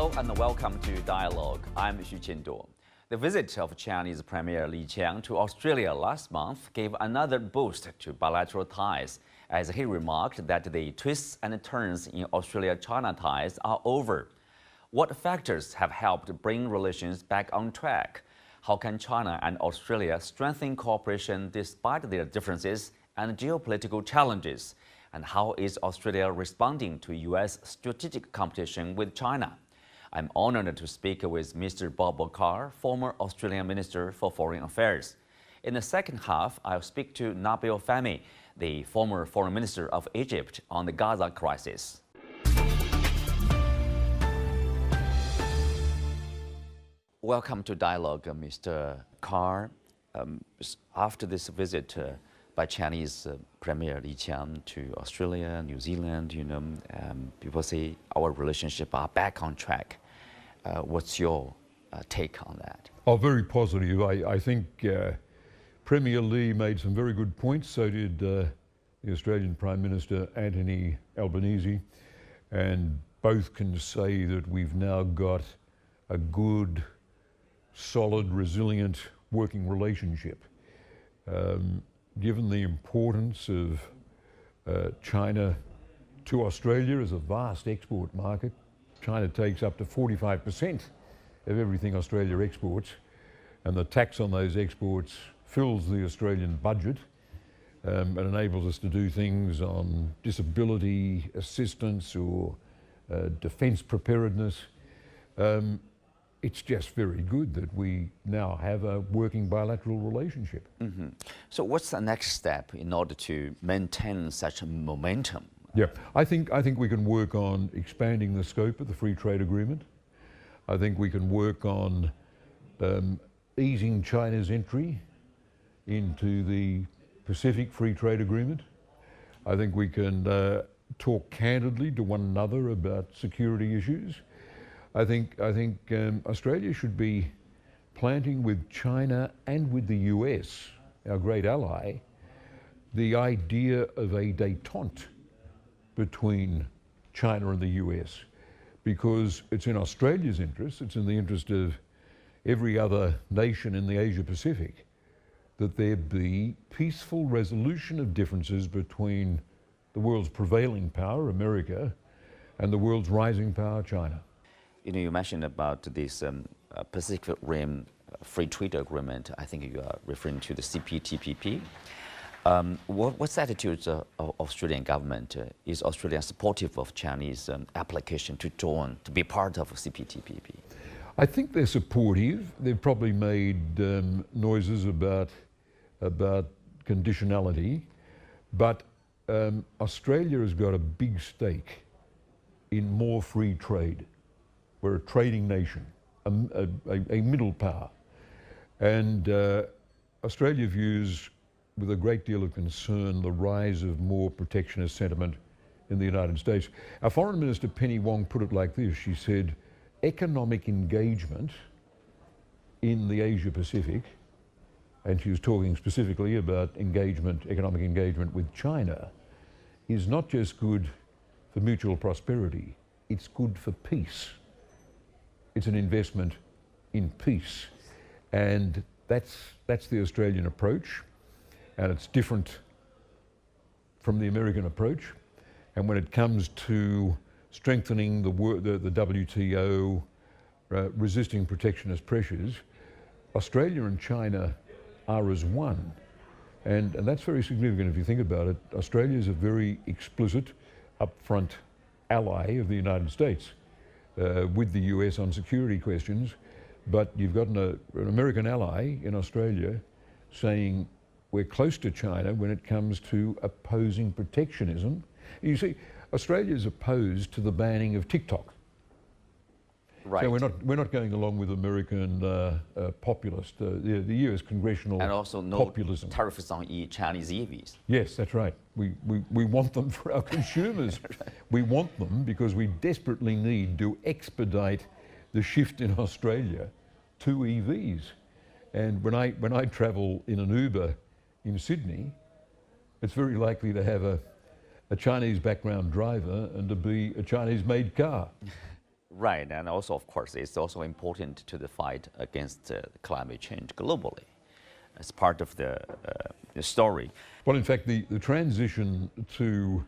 Hello and welcome to Dialogue. I'm Xu Qianduo. The visit of Chinese Premier Li Qiang to Australia last month gave another boost to bilateral ties, as he remarked that the twists and turns in Australia-China ties are over. What factors have helped bring relations back on track? How can China and Australia strengthen cooperation despite their differences and geopolitical challenges? And how is Australia responding to U.S. strategic competition with China? I'm honored to speak with Mr. Bob Carr, former Australian Minister for Foreign Affairs. In the second half, I'll speak to Nabil Fahmy, the former Foreign Minister of Egypt, on the Gaza crisis. Welcome to Dialogue, Mr. Carr. After this visit by Chinese Premier Li Qiang to Australia, New Zealand, people say our relationship are back on track. What's your take on that? Oh, very positive. I think Premier Li made some very good points. So did the Australian Prime Minister Anthony Albanese, and both can say that we've now got a good, solid, resilient working relationship. Given the importance of China to Australia as a vast export market, China takes up to 45% of everything Australia exports, and the tax on those exports fills the Australian budget and enables us to do things on disability assistance or defence preparedness. It's just very good that we now have a working bilateral relationship. Mm-hmm. So what's the next step in order to maintain such a momentum? Yeah, I think we can work on expanding the scope of the free trade agreement. I think we can work on easing China's entry into the Pacific Free Trade Agreement. I think we can talk candidly to one another about security issues. I think Australia should be planting with China and with the US, our great ally, the idea of a détente between China and the US, because it's in Australia's interest, it's in the interest of every other nation in the Asia Pacific, that there be peaceful resolution of differences between the world's prevailing power, America, and the world's rising power, China. You mentioned about this Pacific Rim Free Trade Agreement. I think you are referring to the CPTPP. What's the attitude of Australian government? Is Australia supportive of Chinese application to join, to be part of CPTPP? I think they're supportive. They've probably made noises about conditionality, but Australia has got a big stake in more free trade. We're a trading nation, a middle power, and Australia views with a great deal of concern the rise of more protectionist sentiment in the United States. Our Foreign Minister Penny Wong put it like this. She said, economic engagement in the Asia Pacific, and she was talking specifically about economic engagement with China, is not just good for mutual prosperity, it's good for peace. It's an investment in peace, and that's the Australian approach, and it's different from the American approach. And when it comes to strengthening the WTO, resisting protectionist pressures, Australia and China are as one, and that's very significant if you think about it. Australia is a very explicit, upfront ally of the United States. With the US on security questions, but you've got an American ally in Australia saying we're close to China when it comes to opposing protectionism. You see, Australia is opposed to the banning of TikTok. Right. So we're not going along with American populist, the US congressional and also no populism. Tariffs on Chinese EVs. Yes, that's right. We want them for our consumers. Right. We want them because we desperately need to expedite the shift in Australia to EVs. And when I travel in an Uber in Sydney, it's very likely to have a Chinese background driver and to be a Chinese-made car. Right, and also, of course, it's also important to the fight against climate change globally. As part of the story. Well, in fact, the transition to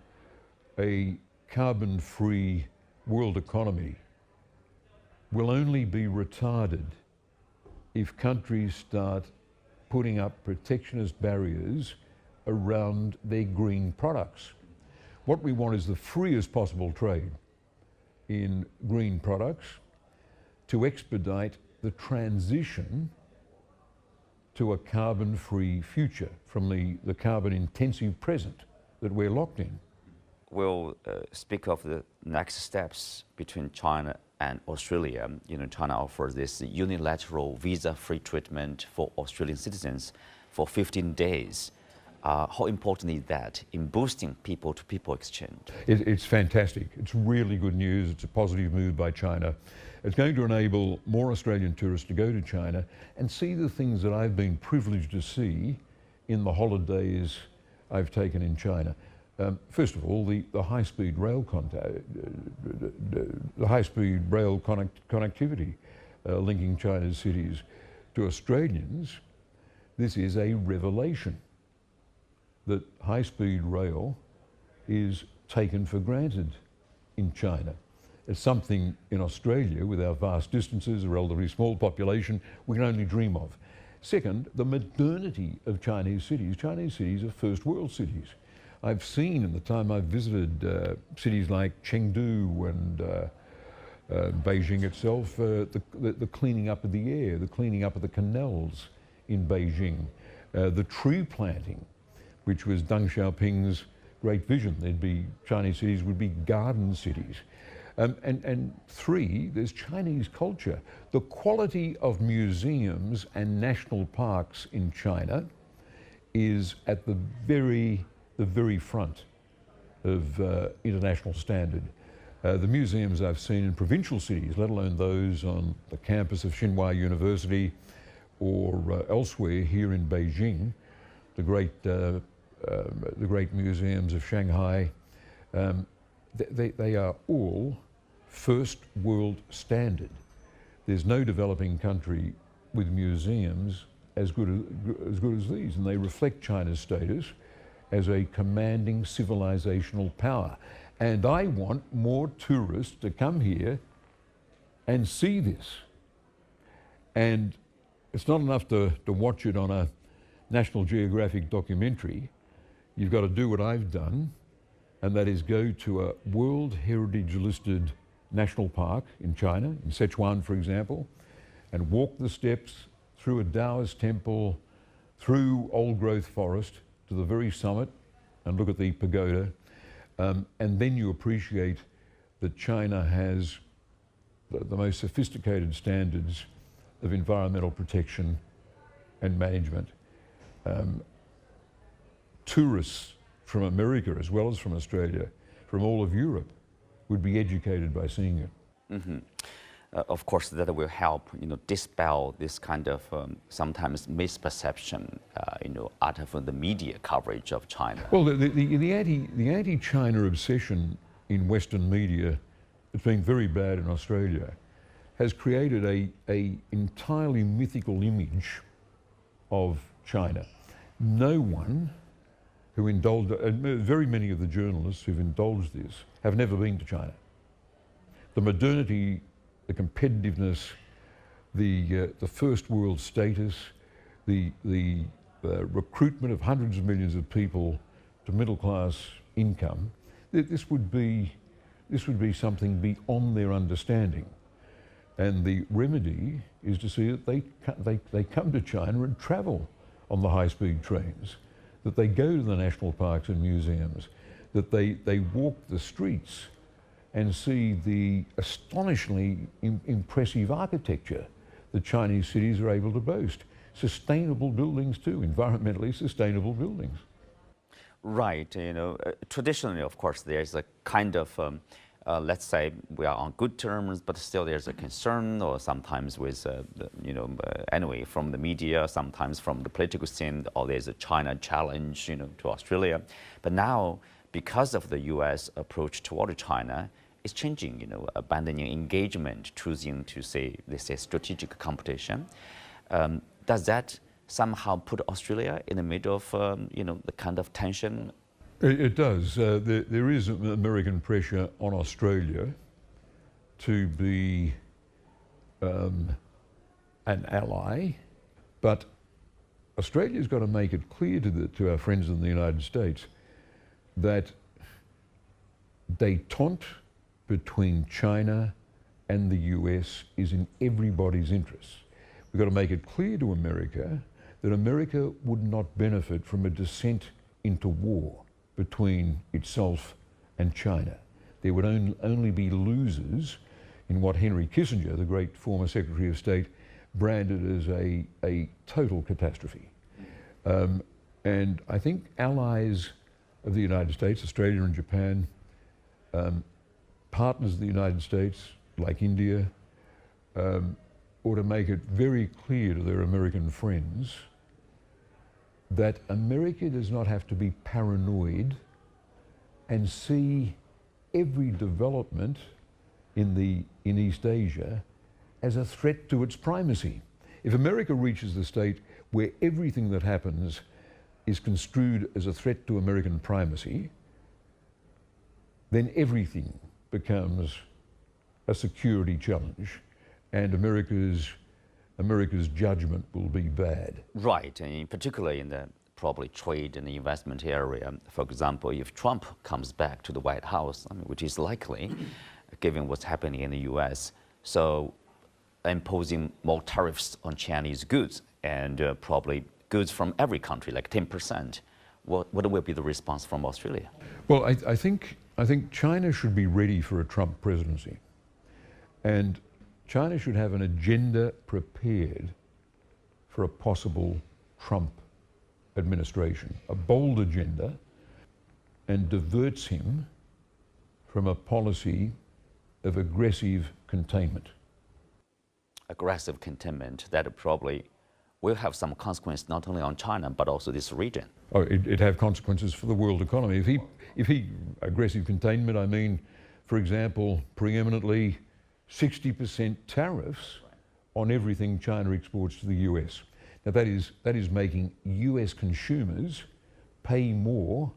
a carbon-free world economy will only be retarded if countries start putting up protectionist barriers around their green products. What we want is the freest possible trade in green products to expedite the transition to a carbon-free future from the carbon-intensive present that we're locked in. We'll speak of the next steps between China and Australia. You know, China offers this unilateral visa-free treatment for Australian citizens for 15 days. How important is that in boosting people-to-people exchange? It's fantastic. It's really good news. It's a positive move by China. It's going to enable more Australian tourists to go to China and see the things that I've been privileged to see in the holidays I've taken in China. First of all, the high-speed rail connectivity linking China's cities to Australians. This is a revelation that high-speed rail is taken for granted in China. It's something in Australia, with our vast distances, a relatively small population, we can only dream of. Second, the modernity of Chinese cities. Chinese cities are first world cities. I've seen in the time I've visited cities like Chengdu and Beijing itself, the cleaning up of the air, the cleaning up of the canals in Beijing, the tree planting, which was Deng Xiaoping's great vision. Chinese cities would be garden cities. And three, there's Chinese culture. The quality of museums and national parks in China is at the very front of international standard. The museums I've seen in provincial cities, let alone those on the campus of Tsinghua University or elsewhere here in Beijing, the great museums of Shanghai, they are all first world standard. There's no developing country with museums as good as these, and they reflect China's status as a commanding civilizational power. And I want more tourists to come here and see this. And it's not enough to watch it on a National Geographic documentary. You've got to do what I've done, and that is go to a World Heritage listed national park in China, in Sichuan, for example, and walk the steps through a Taoist temple, through old growth forest to the very summit and look at the pagoda. And then you appreciate that China has the most sophisticated standards of environmental protection and management. Tourists from America, as well as from Australia, from all of Europe, would be educated by seeing it. Mm-hmm. Of course, that will help, dispel this kind of sometimes misperception, out of the media coverage of China. Well, the anti-China obsession in Western media, it's been very bad in Australia, has created a entirely mythical image of China. No one who indulged, very many of the journalists who've indulged this have never been to China. The modernity, the competitiveness, the first world status, the recruitment of hundreds of millions of people to middle class income, this would be something beyond their understanding. And the remedy is to see that they come to China and travel on the high-speed trains, that they go to the national parks and museums, that they walk the streets and see the astonishingly impressive architecture that Chinese cities are able to boast. Sustainable buildings too, environmentally sustainable buildings. Right, traditionally, of course, there's a kind of, let's say we are on good terms, but still there's a concern, or sometimes with, anyway, from the media, sometimes from the political scene, or there's a China challenge, to Australia. But now, because of the U.S. approach toward China, is changing, abandoning engagement, choosing to say strategic competition. Does that somehow put Australia in the middle of, the kind of tension? It does. There is American pressure on Australia to be an ally, but Australia's got to make it clear to our friends in the United States that détente between China and the US is in everybody's interests. We've got to make it clear to America that America would not benefit from a descent into war between itself and China. There would only be losers in what Henry Kissinger, the great former Secretary of State, branded as a total catastrophe. And I think allies of the United States, Australia and Japan, partners of the United States, like India, ought to make it very clear to their American friends that America does not have to be paranoid and see every development in East Asia as a threat to its primacy. If America reaches the state where everything that happens is construed as a threat to American primacy, then everything becomes a security challenge, and America's judgment will be bad. Right, and particularly in the probably trade and investment area. For example, if Trump comes back to the White House, which is likely, given what's happening in the US, so imposing more tariffs on Chinese goods and probably goods from every country, like 10%. What will be the response from Australia? Well, I think China should be ready for a Trump presidency. And China should have an agenda prepared for a possible Trump administration, a bold agenda, and diverts him from a policy of aggressive containment. Aggressive containment that probably will have some consequence not only on China but also this region. Oh, it'd have consequences for the world economy. If he aggressive containment, I mean, for example, preeminently 60% tariffs on everything China exports to the US. Now that is making US consumers pay more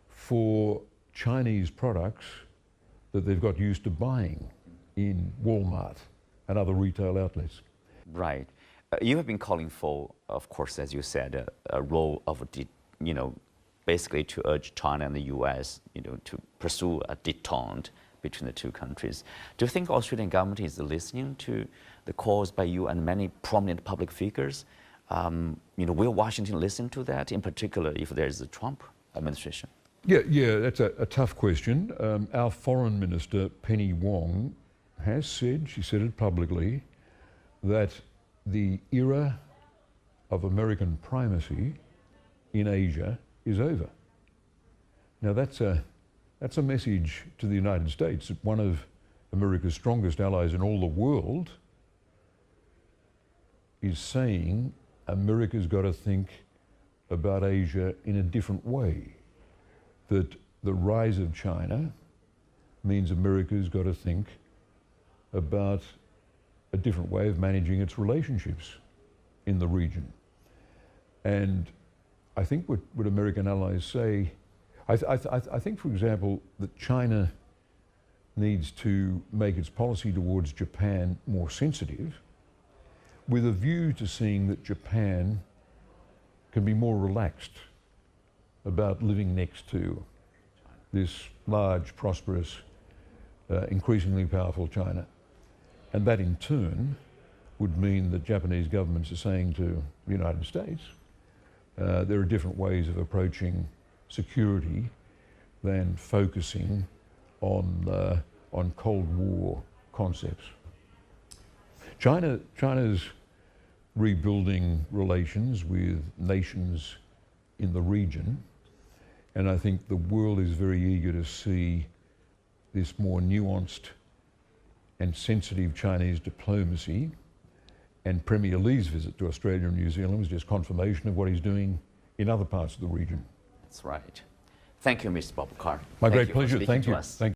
for Chinese products that they've got used to buying in Walmart and other retail outlets. Right. You have been calling for, of course, as you said, a role of, basically to urge China and the US, to pursue a détente between the two countries. Do you think the Australian government is listening to the calls by you and many prominent public figures? Will Washington listen to that, in particular if there's a Trump administration? Yeah, that's a tough question. Our foreign minister, Penny Wong, has said, she said it publicly, that the era of American primacy in Asia is over. Now that's a message to the United States that one of America's strongest allies in all the world is saying America's got to think about Asia in a different way. That the rise of China means America's got to think about a different way of managing its relationships in the region. And I think what American allies say, I think, for example, that China needs to make its policy towards Japan more sensitive with a view to seeing that Japan can be more relaxed about living next to this large, prosperous, increasingly powerful China. And that in turn would mean that Japanese governments are saying to the United States, there are different ways of approaching security than focusing on Cold War concepts. China's rebuilding relations with nations in the region, and I think the world is very eager to see this more nuanced and sensitive Chinese diplomacy. And Premier Li's visit to Australia and New Zealand was just confirmation of what he's doing in other parts of the region. That's right. Thank you, Mr. Bob Carr. My great pleasure. Thank you.